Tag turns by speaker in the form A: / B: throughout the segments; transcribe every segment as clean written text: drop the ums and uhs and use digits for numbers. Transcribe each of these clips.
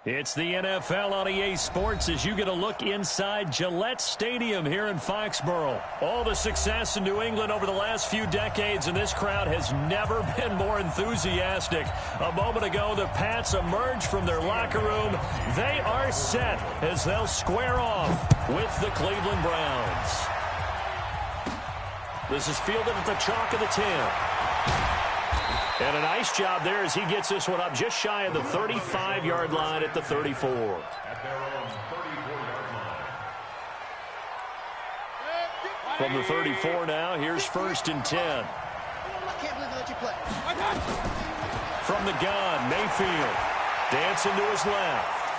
A: It's the NFL on EA Sports as you get a look inside Gillette Stadium here in Foxborough. All the success in New England over the last few decades, and this crowd has never been more enthusiastic. A moment ago, the Pats emerged from their locker room. They are set as they'll square off with the Cleveland Browns. This is fielded at the chalk of the 10. And a nice job there as he gets this one up just shy of the 35-yard line at the 34. From the 34 now, here's 1st and 10.
B: I can't believe they let you play.
A: From the gun, Mayfield dancing to his left.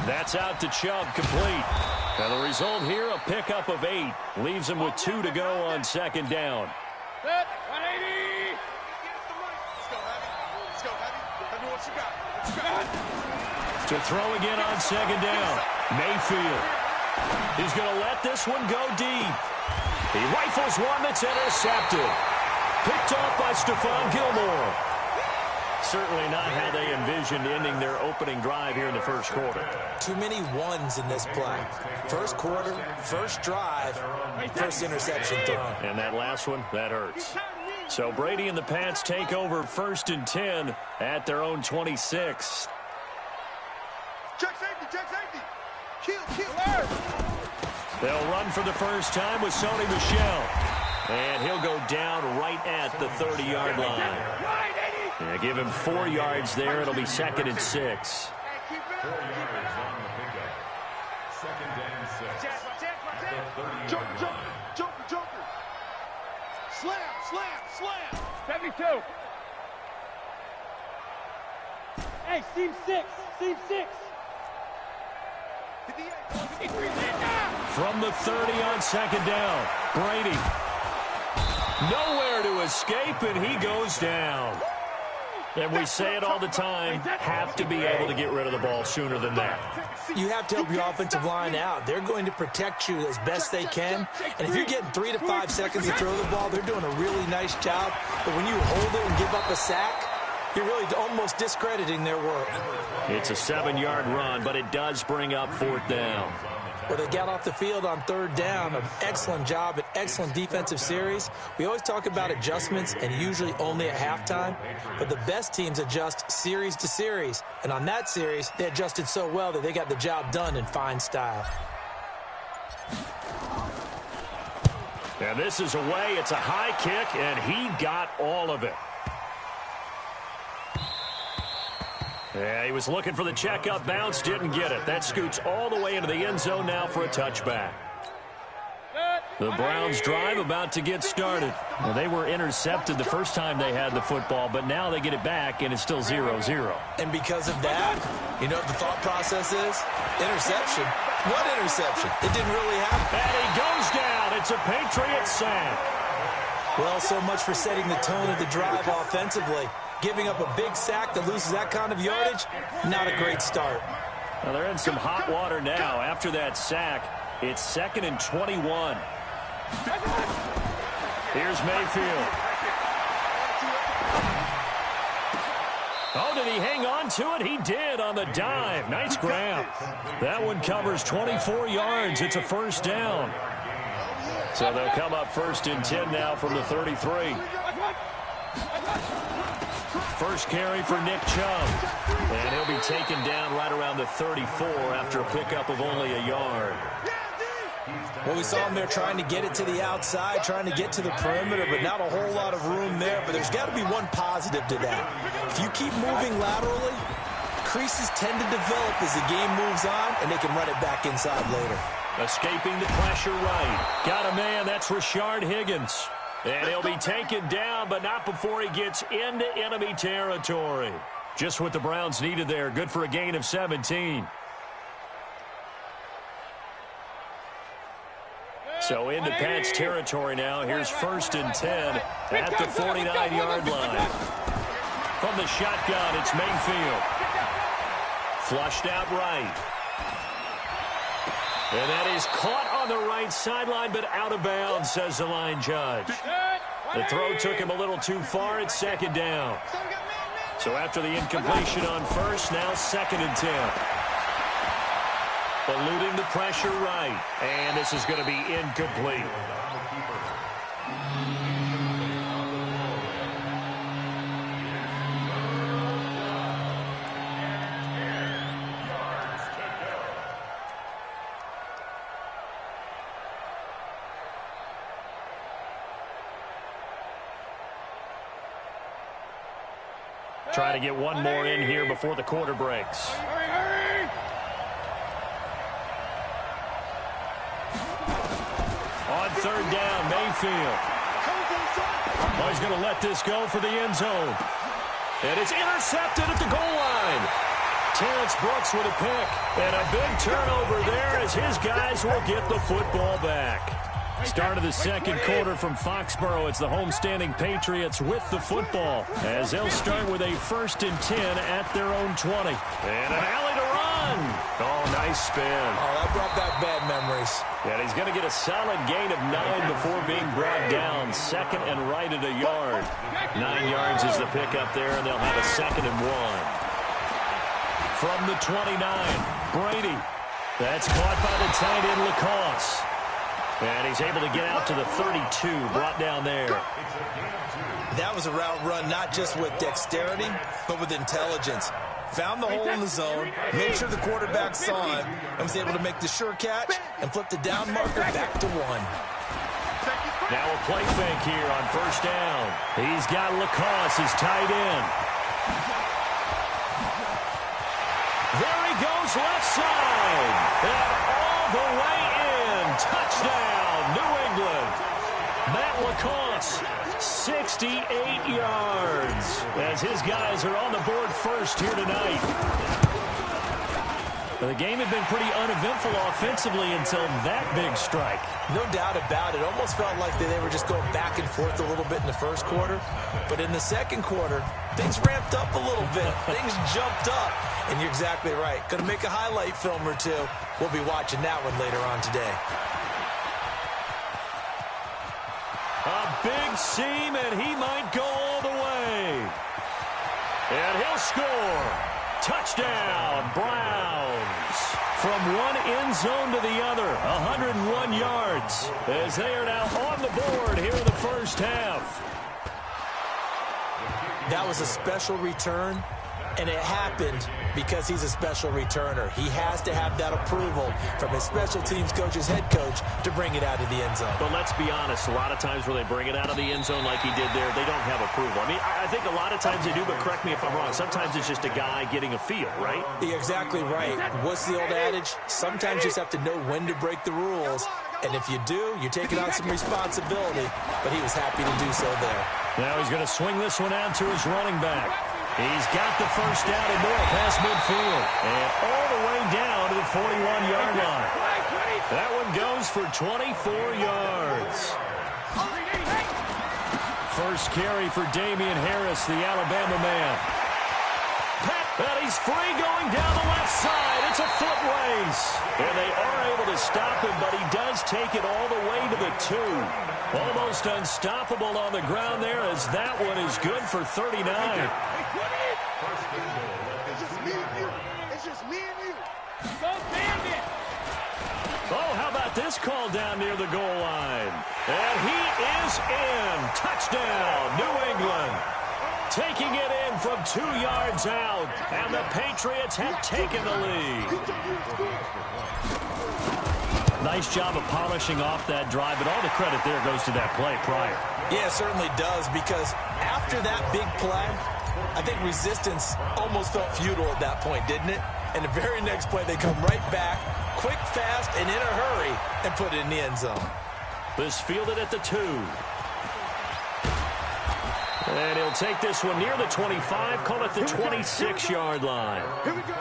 A: That's out to Chubb, complete. And the result here, a pickup of 8. Leaves him with 2 to go on 2nd down.
B: Set, 180. Let's go, Heavy. Tell me what you got. What you got?
A: To throw again on 2nd down. Mayfield. He's going to let this one go deep. He rifles one that's intercepted. Picked off by Stephon Gilmore. Certainly not how they envisioned ending their opening drive here in the first quarter.
C: Too many ones in this play. First quarter, first drive, first interception thrown.
A: And that last one, that hurts. So Brady and the Pats take over 1st and 10 at their own 26.
B: Check safety. Kill.
A: They'll run for the first time with Sony Michel. And he'll go down right at the 30-yard line. Yeah, give him 4 yards there. It'll be 2nd and 6.
B: 4 yards on the pickup. 2nd and 6. Joker. Slam.
D: 72. Hey, seam 6.
A: From the 30 on 2nd down, Brady. Nowhere to escape, and he goes down. And we say it all the time, have to be able to get rid of the ball sooner than that.
C: You have to help your offensive line out. They're going to protect you as best they can. And if you're getting 3 to 5 seconds to throw the ball, they're doing a really nice job. But when you hold it and give up a sack, you're really almost discrediting their work.
A: It's a 7-yard run, but it does bring up 4th down.
C: Well, they got off the field on 3rd down. An excellent job, an excellent defensive series. We always talk about adjustments and usually only at halftime. But the best teams adjust series to series. And on that series, they adjusted so well that they got the job done in fine style.
A: And this is away. It's a high kick, and he got all of it. Yeah, he was looking for the checkup bounce, didn't get it. That scoots all the way into the end zone now for a touchback. The Browns drive about to get started. Well, they were intercepted the first time they had the football, but now they get it back, and it's still 0-0.
C: And because of that, you know what the thought process is? Interception. What interception? It didn't really happen.
A: And he goes down. It's a Patriot sack.
C: Well, so much for setting the tone of the drive offensively. Giving up a big sack that loses that kind of yardage, not a great start.
A: Well, they're in some hot water now. After that sack, it's 2nd and 21. Here's Mayfield. Oh, did he hang on to it? He did on the dive. Nice grab. That one covers 24 yards. It's a 1st down. So they'll come up 1st and 10 now from the 33. First carry for Nick Chubb. And he'll be taken down right around the 34 after a pickup of only a yard.
C: Well, we saw him there trying to get it to the outside, trying to get to the perimeter, but not a whole lot of room there. But there's got to be one positive to that. If you keep moving laterally, creases tend to develop as the game moves on, and they can run it back inside later.
A: Escaping the pressure right. Got a man. That's Rashard Higgins. And he'll be taken down, but not before he gets into enemy territory. Just what the Browns needed there. Good for a gain of 17. So into Pats territory now. Here's 1st and 10 at the 49-yard line. From the shotgun, it's Mayfield. Flushed out right. And that is caught on the right sideline, but out of bounds, says the line judge. The throw took him a little too far at 2nd down. So after the incompletion on first, now 2nd and 10. Eluding the pressure right. And this is going to be incomplete. Trying to get one more in here before the quarter breaks.
B: Hurry, hurry!
A: On 3rd down, Mayfield. Oh, he's going to let this go for the end zone. And it's intercepted at the goal line. Terrence Brooks with a pick. And a big turnover there as his guys will get the football back. Start of the 2nd quarter from Foxborough. It's the homestanding Patriots with the football as they'll start with a 1st and 10 at their own 20. And an alley to run. Oh, nice spin.
C: Oh, that brought back bad memories.
A: And he's going to get a solid gain of 9 before being brought down. 2nd and right at a yard. 9 yards is the pickup there, and they'll have a 2nd and 1. From the 29, Brady. That's caught by the tight end, Lacoste. And he's able to get out to the 32, brought down there.
C: That was a route run not just with dexterity, but with intelligence. Found the hole in the zone, made sure the quarterback saw him, and was able to make the sure catch and flip the down marker back to 1.
A: Now a play fake here on 1st down. He's got Lacoste, his tight end. There he goes, left side. And all the way in. Touchdown, New England. Matt Lacoste, 68 yards. As his guys are on the board first here tonight. The game had been pretty uneventful offensively until that big strike.
C: No doubt about it. Almost felt like they were just going back and forth a little bit in the 1st quarter. But in the 2nd quarter, things ramped up a little bit. Things jumped up. And you're exactly right. Going to make a highlight film or two. We'll be watching that one later on today.
A: A big seam, and he might go all the way. And he'll score. Touchdown, Browns. From one end zone to the other, 101 yards. As they are now on the board here in the 1st half.
C: That was a special return, and it happened because he's a special returner. He has to have that approval from his special teams coach's head coach to bring it out of the end zone.
A: But let's be honest, a lot of times where they bring it out of the end zone like he did there, they don't have approval. I mean, I think a lot of times they do, but correct me if I'm wrong. Sometimes it's just a guy getting a feel, right?
C: You're exactly right. What's the old adage? Sometimes you just have to know when to break the rules. And if you do, you're taking on some responsibility. But he was happy to do so there.
A: Now he's going to swing this one out to his running back. He's got the 1st down and more past midfield. And all the way down to the 41-yard line. That one goes for 24 yards. First carry for Damian Harris, the Alabama man. But he's free going down the left side. It's a foot race. And they are able to stop him, but he does take it all the way to the 2. Almost unstoppable on the ground there as that one is good for 39.
B: It's just me and you. It's just me and you.
D: Go Bandit!
A: Oh, how about this call down near the goal line? And he is in. Touchdown, New England. Taking it in from 2 yards out. And the Patriots have taken the lead. Nice job of polishing off that drive, but all the credit there goes to that play prior.
C: Yeah, it certainly does, because after that big play, I think resistance almost felt futile at that point, didn't it? And the very next play, they come right back, quick, fast, and in a hurry, and put it in the end zone.
A: This fielded at the 2. And he'll take this one near the 25, call it the 26-yard line.
B: Here we go.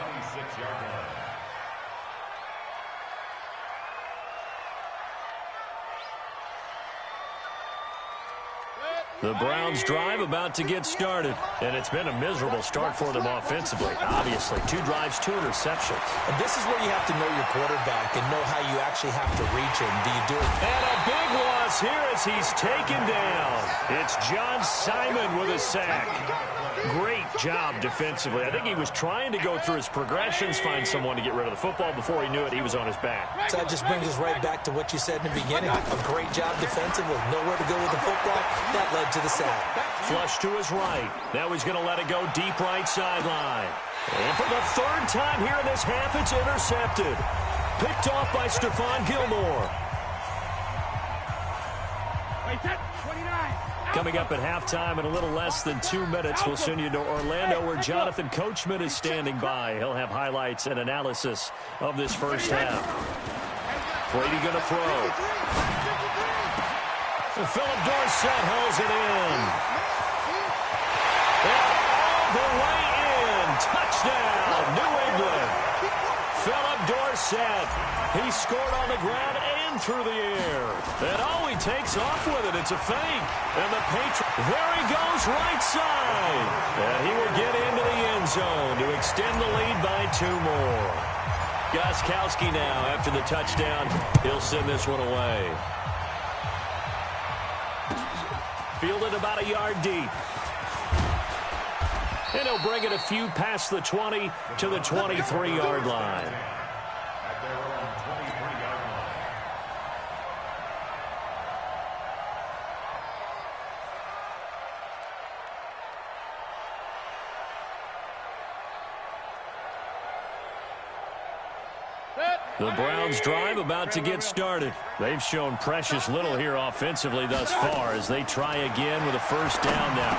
A: The Browns drive about to get started. And it's been a miserable start for them offensively. Obviously, 2 drives, 2 interceptions.
C: And this is where you have to know your quarterback and know how you actually have to reach him. Do you do it?
A: And a big loss here as he's taken down. It's John Simon with a sack. Great job defensively. I think he was trying to go through his progressions, find someone to get rid of the football. Before he knew it, he was on his back.
C: So that just brings us right back to what you said in the beginning. A great job defensively. Nowhere to go with the football. That led to the sack.
A: Flush to his right. Now he's going to let it go deep right sideline. And for the third time here in this half, it's intercepted. Picked off by Stephon Gilmore. Coming up at halftime in a little less than 2 minutes, we'll send you to Orlando where Jonathan Coachman is standing by. He'll have highlights and analysis of this first half. Brady going to throw. And Philip Dorsett hauls it in. And all the way in. Touchdown, New England. Philip Dorsett. He scored on the ground and through the air. And he takes off with it. It's a fake. And the Patriots, there he goes, right side. And he will get into the end zone to extend the lead by 2 more. Gostkowski now, after the touchdown, he'll send this one away. Fielded about a yard deep. And he'll bring it a few past the 20 to the 23-yard line. The Browns drive about to get started. They've shown precious little here offensively thus far as they try again with a first down now.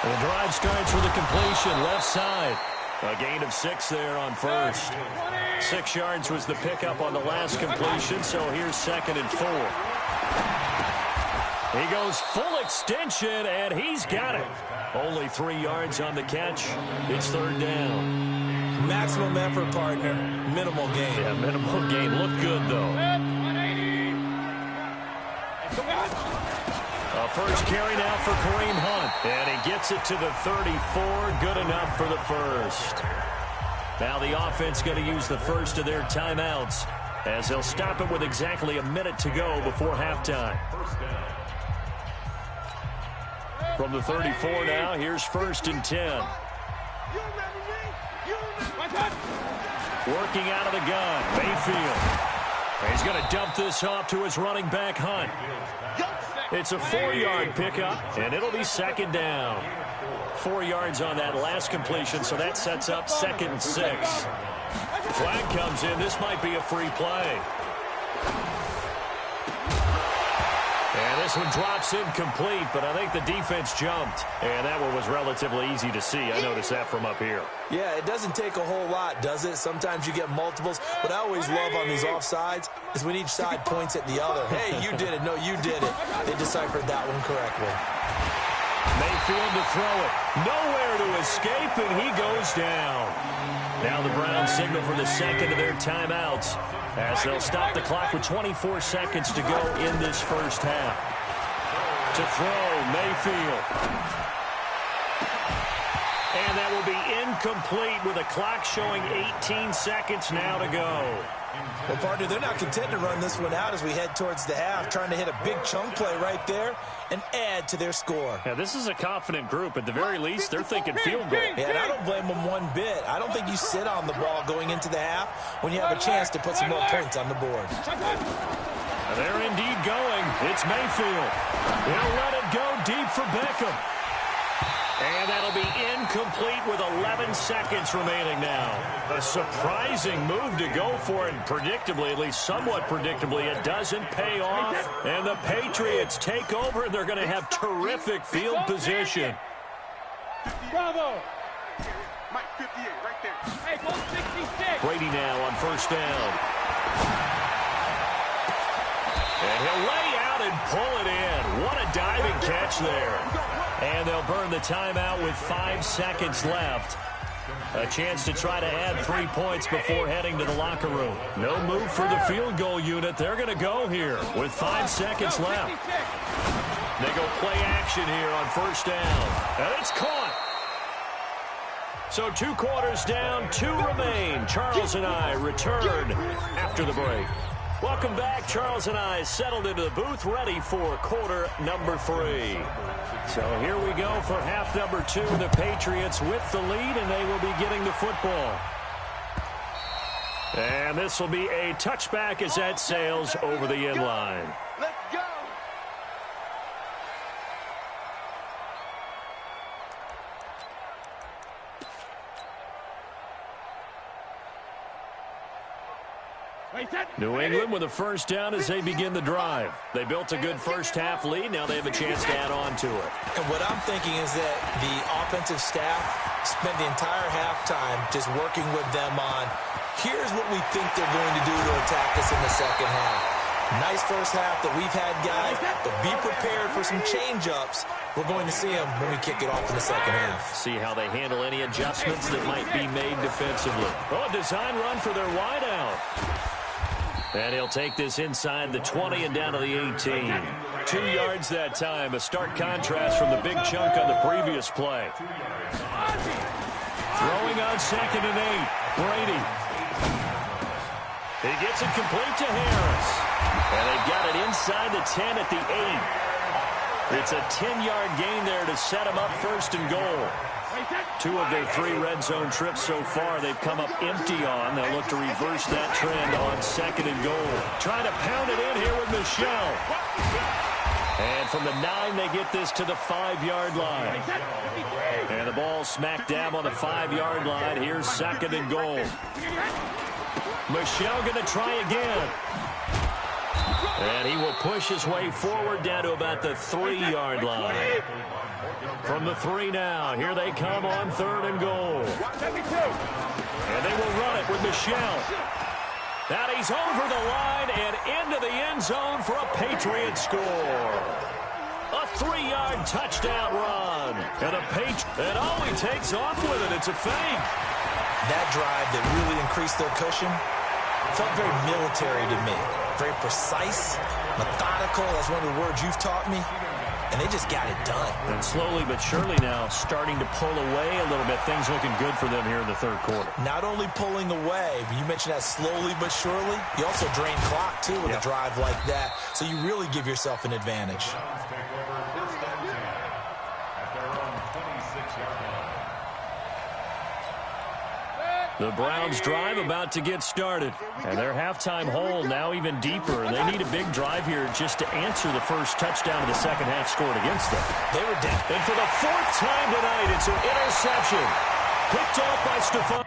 A: And the drive starts with a completion left side. A gain of 6 there on first. 6 yards was the pickup on the last completion, so here's 2nd and 4. He goes full extension, and he's got it. Only 3 yards on the catch. It's 3rd down.
C: Maximum effort, partner. Minimal gain.
A: Yeah, minimal gain. Look good, though. A first carry now for Kareem Hunt. And he gets it to the 34. Good enough for the first. Now the offense going to use the first of their timeouts as they'll stop it with exactly a minute to go before halftime. From the 34 now, here's 1st and 10. Working out of the gun, Mayfield. He's going to dump this off to his running back, Hunt. It's a 4-yard pickup, and it'll be 2nd down. 4 yards on that last completion, so that sets up 2nd and 6. Flag comes in. This might be a free play. And this one drops incomplete, but I think the defense jumped. And that one was relatively easy to see. I noticed that from up here.
C: Yeah, it doesn't take a whole lot, does it? Sometimes you get multiples. What I always love on these offsides is when each side points at the other. Hey, you did it. No, you did it. They deciphered that one correctly.
A: Mayfield to throw it. Nowhere to escape, and he goes down. Now the Browns signal for the 2nd of their timeouts as they'll stop the clock with 24 seconds to go in this first half. To throw, Mayfield. And that will be incomplete with a clock showing 18 seconds now to go.
C: Well, partner, they're not content to run this one out as we head towards the half, trying to hit a big chunk play right there and add to their score.
A: Yeah, this is a confident group. At the very least, they're thinking field goal.
C: Yeah, and I don't blame them one bit. I don't think you sit on the ball going into the half when you have a chance to put some more points on the board.
A: They're indeed going. It's Mayfield. He'll let it go deep for Beckham. And that'll be incomplete with 11 seconds remaining now. A surprising move to go for it. Predictably, at least somewhat predictably, it doesn't pay off. And the Patriots take over, and they're going to have terrific field position.
D: Bravo.
B: Mike 58 right there.
D: Hey, goal 66.
A: Brady now on first down. And he'll lay out and pull it in. What a diving catch there. And they'll burn the timeout with 5 seconds left. A chance to try to add 3 points before heading to the locker room. No move for the field goal unit. They're going to go here with 5 seconds left. They go play action here on first down. And it's caught. So 2 quarters down, 2 remain. Charles and I return after the break. Welcome back. Charles and I settled into the booth, ready for quarter number 3. So here we go for half number 2. The Patriots with the lead, and they will be getting the football. And this will be a touchback as that sails over the end line.
B: Let's go.
A: New England with a first down as they begin the drive. They built a good first-half lead. Now they have a chance to add on to it.
C: And what I'm thinking is that the offensive staff spent the entire halftime just working with them on, here's what we think they're going to do to attack us in the second half. Nice first half that we've had, guys, but be prepared for some change-ups. We're going to see them when we kick it off in the second half.
A: See how they handle any adjustments that might be made defensively. Oh, a design run for their wideout. And he'll take this inside the 20 and down to the 18. 2 yards that time, a stark contrast from the big chunk on the previous play. Throwing on 2nd and 8, Brady. He gets it complete to Harris. And they've got it inside the 10 at the 8. It's a 10-yard gain there to set him up 1st and goal. 2 of their 3 red zone trips so far they've come up empty on. They'll look to reverse that trend on 2nd and goal. Trying to pound it in here with Michel. And from the 9, they get this to the 5-yard line. And the ball smack dab on the 5-yard line. Here's 2nd and goal. Michel going to try again. And he will push his way forward down to about the 3-yard line. From the 3 now, here they come on 3rd and goal. And they will run it with Michel. Now he's over the line and into the end zone for a Patriot score. A 3-yard touchdown run. And oh, he takes off with it. It's a fake.
C: That drive that really increased their cushion felt very military to me. Very precise, methodical. That's one of the words you've taught me. And they just got it done.
A: And slowly but surely now starting to pull away a little bit. Things looking good for them here in the 3rd quarter.
C: Not only pulling away, but you mentioned that slowly but surely. You also drain clock, too, with a drive like that. So you really give yourself an advantage.
A: The Browns drive about to get started. And their halftime hole now even deeper. And they need a big drive here just to answer the first touchdown of the second half scored against them.
C: They were down.
A: And for the 4th time tonight, it's an interception. Picked off by Stephon